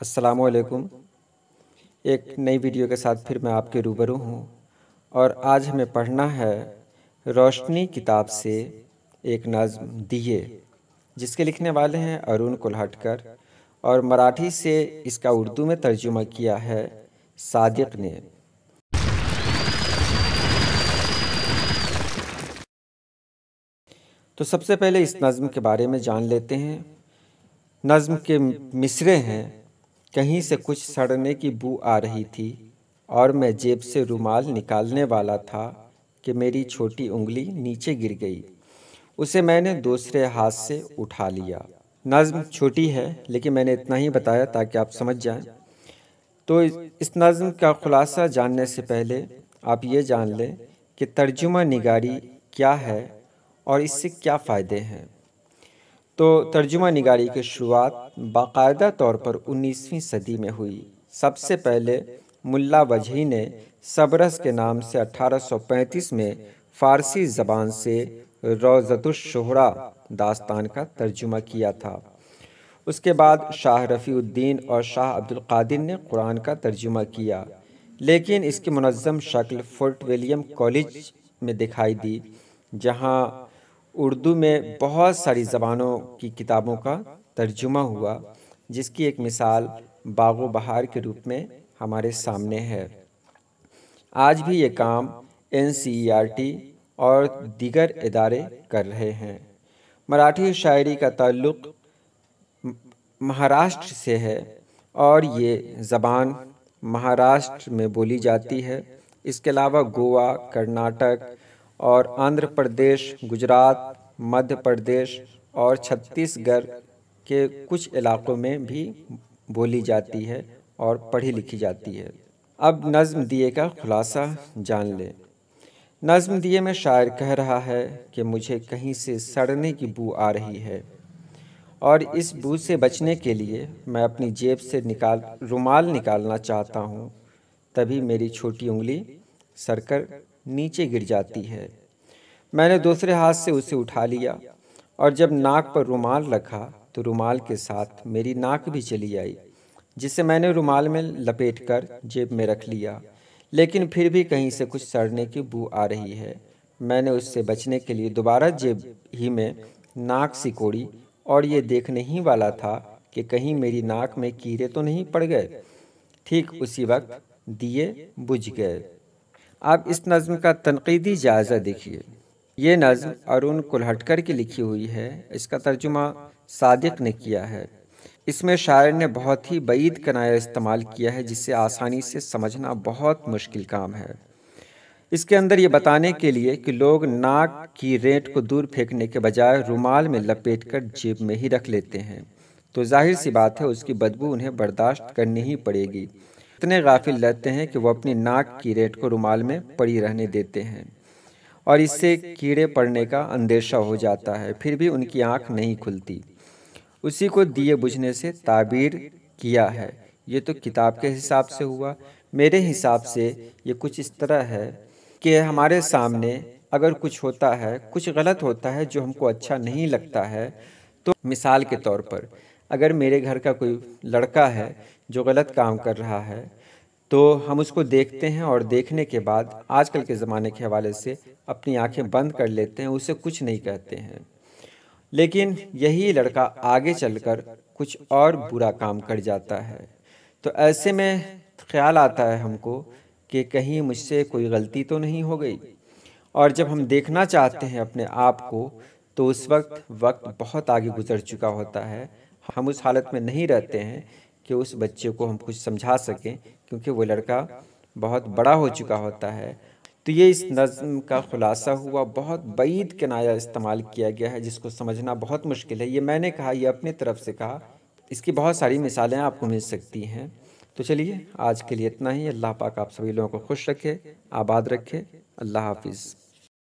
अस्सलाम वालेकुम। एक नई वीडियो के साथ फिर मैं आपके रूबरू हूँ और आज हमें पढ़ना है रोशनी किताब से एक नज़्म दिए, जिसके लिखने वाले हैं अरुण कोल्हटकर और मराठी से इसका उर्दू में तर्जुमा किया है सादिक ने। तो सबसे पहले इस नज़्म के बारे में जान लेते हैं। नज़्म के मिसरे हैं, कहीं से कुछ सड़ने की बू आ रही थी और मैं जेब से रुमाल निकालने वाला था कि मेरी छोटी उंगली नीचे गिर गई। उसे मैंने दूसरे हाथ से उठा लिया। नज़्म छोटी है लेकिन मैंने इतना ही बताया ताकि आप समझ जाएं। तो इस नज़्म का खुलासा जानने से पहले आप ये जान लें कि तर्जुमा निगारी क्या है और इससे क्या फ़ायदे हैं। तो तर्जुमा निगारी की शुरुआत बाकायदा तौर पर 19वीं सदी में हुई। सबसे पहले मुल्ला वजही ने सबरस के नाम से 1835 में फ़ारसी ज़बान से रौज़तुश्शुहरा दास्तान का तर्जुमा किया था। उसके बाद शाह रफ़ीउद्दीन और शाह अब्दुल क़ादिर ने कुरान का तर्जुमा किया, लेकिन इसकी मुनज़्ज़म शक्ल फोर्ट विलियम कॉलेज में दिखाई दी, जहाँ उर्दू में बहुत सारी ज़बानों की किताबों का तर्जुमा हुआ, जिसकी एक मिसाल बाग़ो बहार के रूप में हमारे सामने है। आज भी ये काम NCERT और दीगर इदारे कर रहे हैं। मराठी शायरी का ताल्लुक़ महाराष्ट्र से है और ये ज़बान महाराष्ट्र में बोली जाती है। इसके अलावा गोवा, कर्नाटक और आंध्र प्रदेश, गुजरात, मध्य प्रदेश और छत्तीसगढ़ के कुछ इलाक़ों में भी बोली जाती है और पढ़ी लिखी जाती है। अब नज़्म दिए का खुलासा जान लें। नज़्म दिए में शायर कह रहा है कि मुझे कहीं से सड़ने की बू आ रही है और इस बू से बचने के लिए मैं अपनी जेब से रुमाल निकालना चाहता हूँ, तभी मेरी छोटी उंगली सरकर नीचे गिर जाती है। मैंने दूसरे हाथ से उसे उठा लिया और जब नाक पर रुमाल रखा तो रुमाल के साथ मेरी नाक भी चली आई, जिसे मैंने रुमाल में लपेटकर जेब में रख लिया, लेकिन फिर भी कहीं से कुछ सड़ने की बू आ रही है। मैंने उससे बचने के लिए दोबारा जेब ही में नाक सिकोड़ी और ये देखने ही वाला था कि कहीं मेरी नाक में कीड़े तो नहीं पड़ गए। ठीक उसी वक्त दिए बुझ गए। आप इस नज़्म का तनक़ीदी जायज़ा देखिए। ये नज़्म अरुण कोल्हटकर की लिखी हुई है। इसका तर्जुमा सादिक ने किया है। इसमें शायर ने बहुत ही बईद कनाया इस्तेमाल किया है, जिसे आसानी से समझना बहुत मुश्किल काम है। इसके अंदर ये बताने के लिए कि लोग नाक की रेंट को दूर फेंकने के बजाय रुमाल में लपेटकर जेब में ही रख लेते हैं, तो जाहिर सी बात है उसकी बदबू उन्हें बर्दाश्त करनी ही पड़ेगी। इतने गाफिल रहते हैं कि वो अपनी नाक की रेंट को रुमाल में पड़ी रहने देते हैं और इससे कीड़े पड़ने का अंदेशा हो जाता है, फिर भी उनकी आंख नहीं खुलती। उसी को दिए बुझने से ताबीर किया है। ये तो किताब के हिसाब से हुआ। मेरे हिसाब से ये कुछ इस तरह है कि हमारे सामने अगर कुछ होता है, कुछ गलत होता है जो हमको अच्छा नहीं लगता है, तो मिसाल के तौर पर अगर मेरे घर का कोई लड़का है जो गलत काम कर रहा है, तो हम उसको देखते हैं और देखने के बाद आजकल के ज़माने के हवाले से अपनी आंखें बंद कर लेते हैं, उसे कुछ नहीं कहते हैं। लेकिन यही लड़का आगे चलकर कुछ और बुरा काम कर जाता है, तो ऐसे में ख्याल आता है हमको कि कहीं मुझसे कोई गलती तो नहीं हो गई। और जब हम देखना चाहते हैं अपने आप को, तो उस वक्त बहुत आगे गुजर चुका होता है। हम उस हालत में नहीं रहते हैं कि उस बच्चे को हम कुछ समझा सकें, क्योंकि वो लड़का बहुत बड़ा हो चुका होता है। तो ये इस नज़्म का खुलासा हुआ। बहुत बईद किनाया इस्तेमाल किया गया है, जिसको समझना बहुत मुश्किल है। ये मैंने कहा, ये अपनी तरफ से कहा। इसकी बहुत सारी मिसालें आपको मिल सकती हैं। तो चलिए आज के लिए इतना ही। अल्लाह पाक आप सभी लोगों को खुश रखे, आबाद रखे। अल्लाह हाफिज़।